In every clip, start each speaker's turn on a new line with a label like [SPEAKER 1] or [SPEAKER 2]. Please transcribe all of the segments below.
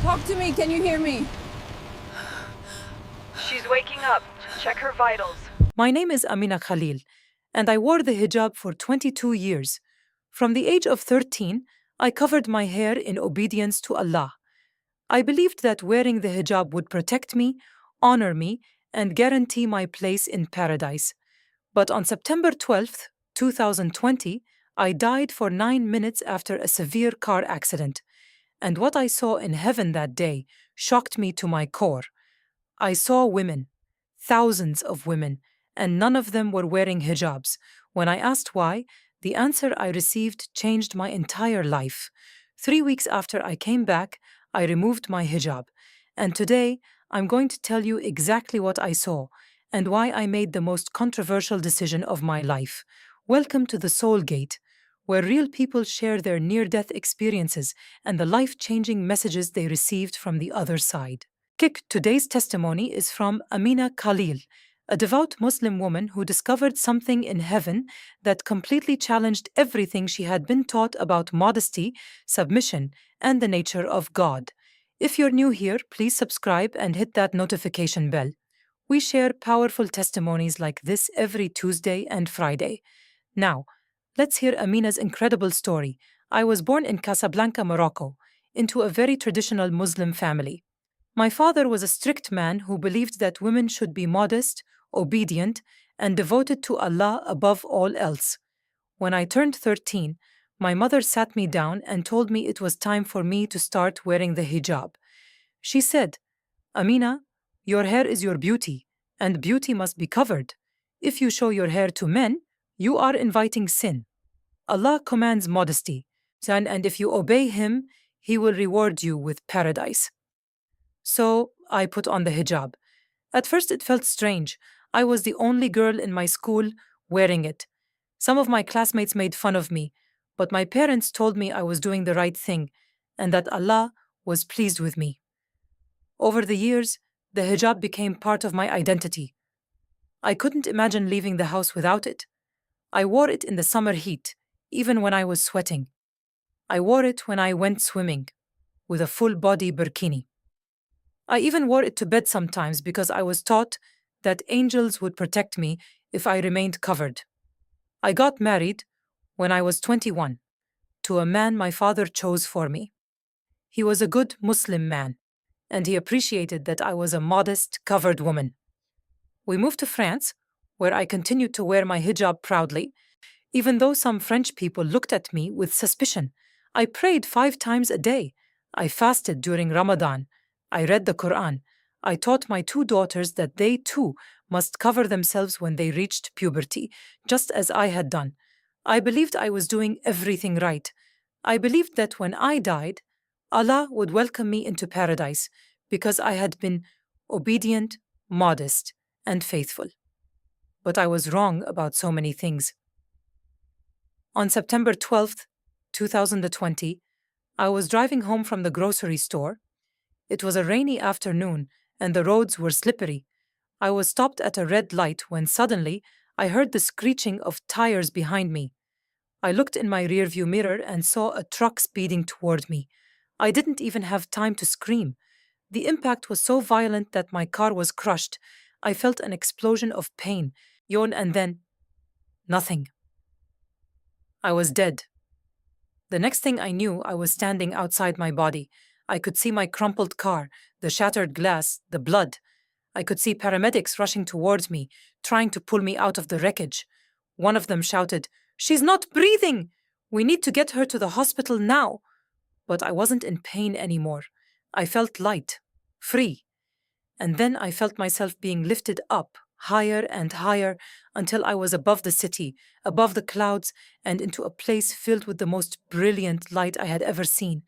[SPEAKER 1] Talk to me, can you hear me?
[SPEAKER 2] She's waking up. Check her vitals.
[SPEAKER 3] My name is Amina Khalil, and I wore the hijab for 22 years. From the age of 13, I covered my hair in obedience to Allah. I believed that wearing the hijab would protect me, honor me, and guarantee my place in paradise. But on September 12th, 2020, I died for 9 minutes after a severe car accident. And what I saw in heaven that day shocked me to my core. I saw women, thousands of women, and none of them were wearing hijabs. When I asked why, the answer I received changed my entire life. 3 weeks after I came back, I removed my hijab. And today, I'm going to tell you exactly what I saw and why I made the most controversial decision of my life. Welcome to the Soul Gate, where real people share their near-death experiences and the life-changing messages they received from the other side. Today's testimony is from Amina Khalil, a devout Muslim woman who discovered something in heaven that completely challenged everything she had been taught about modesty, submission, and the nature of God. If you're new here, please subscribe and hit that notification bell. We share powerful testimonies like this every Tuesday and Friday. Now, let's hear Amina's incredible story. I was born in Casablanca, Morocco, into a very traditional Muslim family. My father was a strict man who believed that women should be modest, obedient, and devoted to Allah above all else. When I turned 13, my mother sat me down and told me it was time for me to start wearing the hijab. She said, "Amina, your hair is your beauty, and beauty must be covered. If you show your hair to men, you are inviting sin. Allah commands modesty, and if you obey Him, He will reward you with paradise." So I put on the hijab. At first it felt strange. I was the only girl in my school wearing it. Some of my classmates made fun of me, but my parents told me I was doing the right thing and that Allah was pleased with me. Over the years, the hijab became part of my identity. I couldn't imagine leaving the house without it. I wore it in the summer heat, even when I was sweating. I wore it when I went swimming, with a full-body burkini. I even wore it to bed sometimes because I was taught that angels would protect me if I remained covered. I got married when I was 21 to a man my father chose for me. He was a good Muslim man, and he appreciated that I was a modest, covered woman. We moved to France, where I continued to wear my hijab proudly, even though some French people looked at me with suspicion. I prayed 5 times a day. I fasted during Ramadan. I read the Quran. I taught my 2 daughters that they too must cover themselves when they reached puberty, just as I had done. I believed I was doing everything right. I believed that when I died, Allah would welcome me into paradise because I had been obedient, modest, and faithful. But I was wrong about so many things. On September 12th, 2020, I was driving home from the grocery store. It was a rainy afternoon, and the roads were slippery. I was stopped at a red light when suddenly I heard the screeching of tires behind me. I looked in my rearview mirror and saw a truck speeding toward me. I didn't even have time to scream. The impact was so violent that my car was crushed. I felt an explosion of pain, and then nothing. I was dead. The next thing I knew, I was standing outside my body. I could see my crumpled car, the shattered glass, the blood. I could see paramedics rushing towards me, trying to pull me out of the wreckage. One of them shouted, "She's not breathing! We need to get her to the hospital now!" But I wasn't in pain anymore. I felt light, free. And then I felt myself being lifted up, higher and higher, until I was above the city, above the clouds, and into a place filled with the most brilliant light I had ever seen.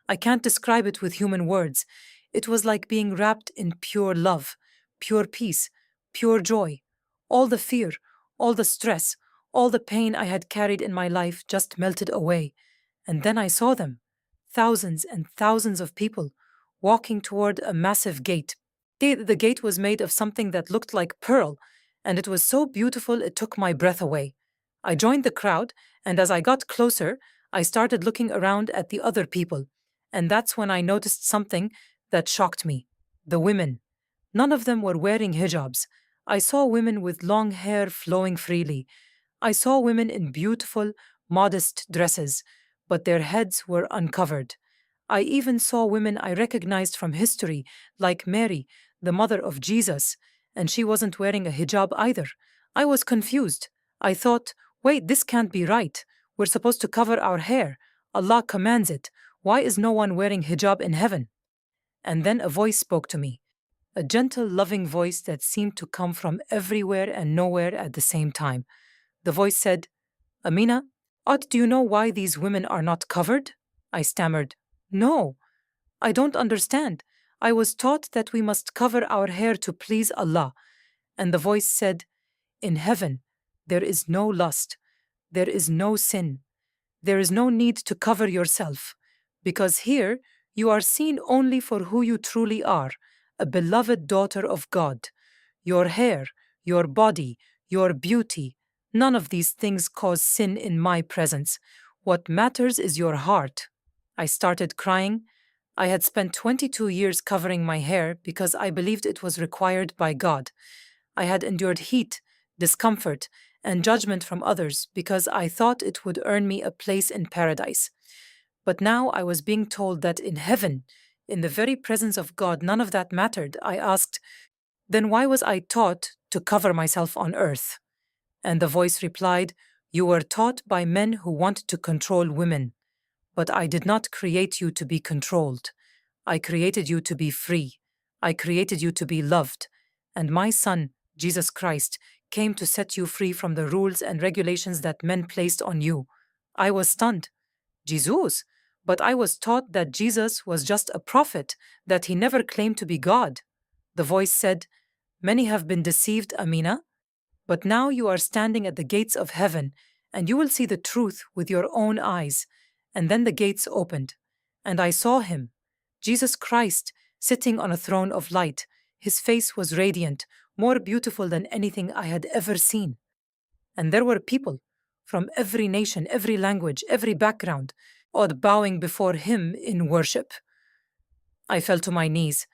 [SPEAKER 3] I can't describe it with human words. It was like being wrapped in pure love, pure peace, pure joy. All the fear, all the stress, all the pain I had carried in my life just melted away. And then I saw them, thousands and thousands of people, walking toward a massive gate. The gate was made of something that looked like pearl, and it was so beautiful it took my breath away. I joined the crowd, and as I got closer, I started looking around at the other people. And that's when I noticed something that shocked me. The women. None of them were wearing hijabs. I saw women with long hair flowing freely. I saw women in beautiful, modest dresses, but their heads were uncovered. I even saw women I recognized from history, like Mary, the mother of Jesus, and she wasn't wearing a hijab either. I was confused. I thought, wait, this can't be right. We're supposed to cover our hair. Allah commands it. Why is no one wearing hijab in heaven? And then a voice spoke to me, a gentle, loving voice that seemed to come from everywhere and nowhere at the same time. The voice said, Amina, do you know why these women are not covered? I stammered, No, I don't understand. I was taught that we must cover our hair to please Allah. And the voice said, In heaven, there is no lust, there is no sin, there is no need to cover yourself, because here you are seen only for who you truly are, a beloved daughter of God. Your hair, your body, your beauty, none of these things cause sin in my presence. What matters is your heart. I started crying. I had spent 22 years covering my hair because I believed it was required by God. I had endured heat, discomfort, and judgment from others because I thought it would earn me a place in paradise. But now I was being told that in heaven, in the very presence of God, none of that mattered. I asked, then why was I taught to cover myself on earth? And the voice replied, You were taught by men who want to control women. But I did not create you to be controlled. I created you to be free. I created you to be loved. And my Son, Jesus Christ, came to set you free from the rules and regulations that men placed on you. I was stunned. Jesus? But I was taught that Jesus was just a prophet, that he never claimed to be God. The voice said, Many have been deceived, Amina, but now you are standing at the gates of heaven, and you will see the truth with your own eyes. And then the gates opened, and I saw him, Jesus Christ, sitting on a throne of light. His face was radiant, more beautiful than anything I had ever seen. And there were people from every nation, every language, every background, all bowing before him in worship. I fell to my knees.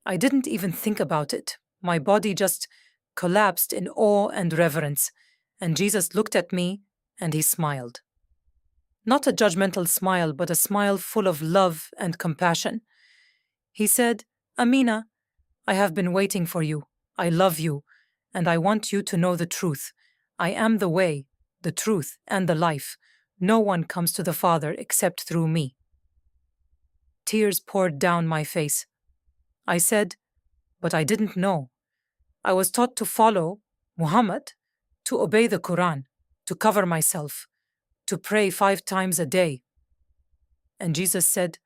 [SPEAKER 3] I didn't even think about it. My body just collapsed in awe and reverence, and Jesus looked at me and he smiled. Not a judgmental smile, but a smile full of love and compassion. He said, Amina, I have been waiting for you. I love you, and I want you to know the truth. I am the way, the truth, and the life. No one comes to the Father except through me. Tears poured down my face. I said, but I didn't know. I was taught to follow Muhammad, to obey the Quran, to cover myself, to pray 5 times a day. And Jesus said,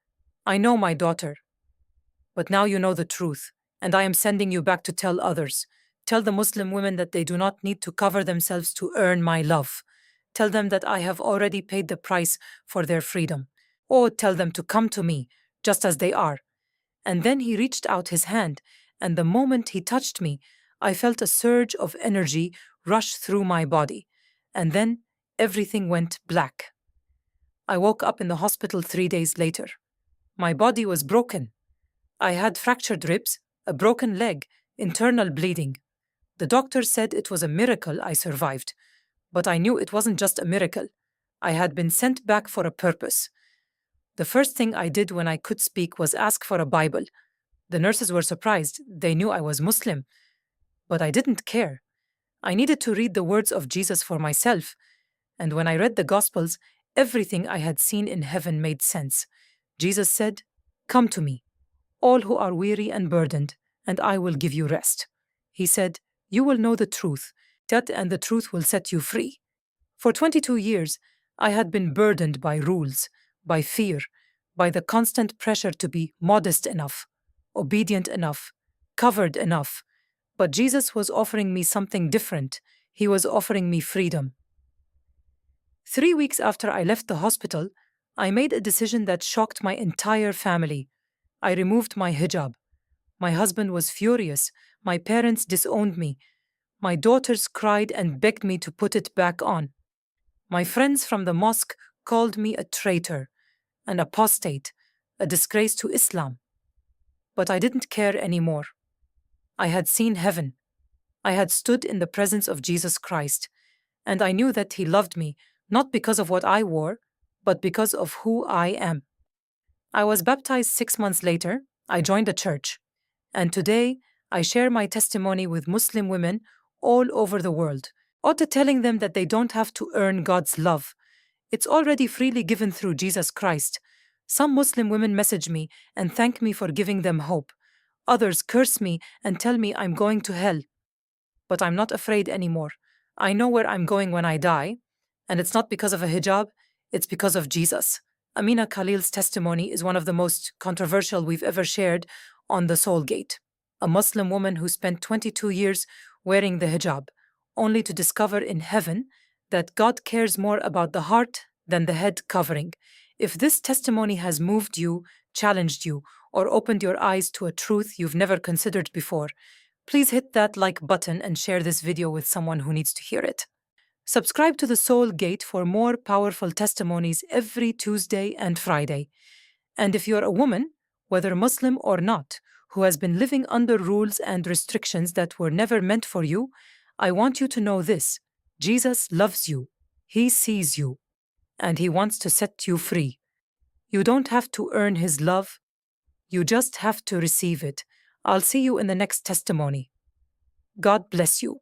[SPEAKER 3] I know, my daughter, but now you know the truth, and I am sending you back to tell others. Tell the Muslim women that they do not need to cover themselves to earn my love. Tell them that I have already paid the price for their freedom. Or tell them to come to me, just as they are. And then he reached out his hand, and the moment he touched me, I felt a surge of energy rush through my body. And then everything went black. I woke up in the hospital 3 days later. My body was broken. I had fractured ribs, a broken leg, internal bleeding. The doctor said it was a miracle I survived, but I knew it wasn't just a miracle. I had been sent back for a purpose. The first thing I did when I could speak was ask for a Bible. The nurses were surprised. They knew I was Muslim, but I didn't care. I needed to read the words of Jesus for myself, and when I read the Gospels, everything I had seen in heaven made sense. Jesus said, Come to me, all who are weary and burdened, and I will give you rest. He said, You will know the truth, and the truth will set you free. For 22 years, I had been burdened by rules, by fear, by the constant pressure to be modest enough, obedient enough, covered enough. But Jesus was offering me something different. He was offering me freedom. 3 weeks after I left the hospital, I made a decision that shocked my entire family. I removed my hijab. My husband was furious. My parents disowned me. My daughters cried and begged me to put it back on. My friends from the mosque called me a traitor, an apostate, a disgrace to Islam. But I didn't care anymore. I had seen heaven. I had stood in the presence of Jesus Christ, and I knew that He loved me, not because of what I wore, but because of who I am. I was baptized 6 months later. I joined a church, and today I share my testimony with Muslim women all over the world, telling them that they don't have to earn God's love. It's already freely given through Jesus Christ. Some Muslim women message me and thank me for giving them hope. Others curse me and tell me I'm going to hell. But I'm not afraid anymore. I know where I'm going when I die, and it's not because of a hijab, it's because of Jesus. Amina Khalil's testimony is one of the most controversial we've ever shared on the Soul Gate. A Muslim woman who spent 22 years wearing the hijab, only to discover in heaven that God cares more about the heart than the head covering. If this testimony has moved you, challenged you, or opened your eyes to a truth you've never considered before, please hit that like button and share this video with someone who needs to hear it. Subscribe to the Soul Gate for more powerful testimonies every Tuesday and Friday. And if you're a woman, whether Muslim or not, who has been living under rules and restrictions that were never meant for you, I want you to know this: Jesus loves you, He sees you, and He wants to set you free. You don't have to earn His love, you just have to receive it. I'll see you in the next testimony. God bless you.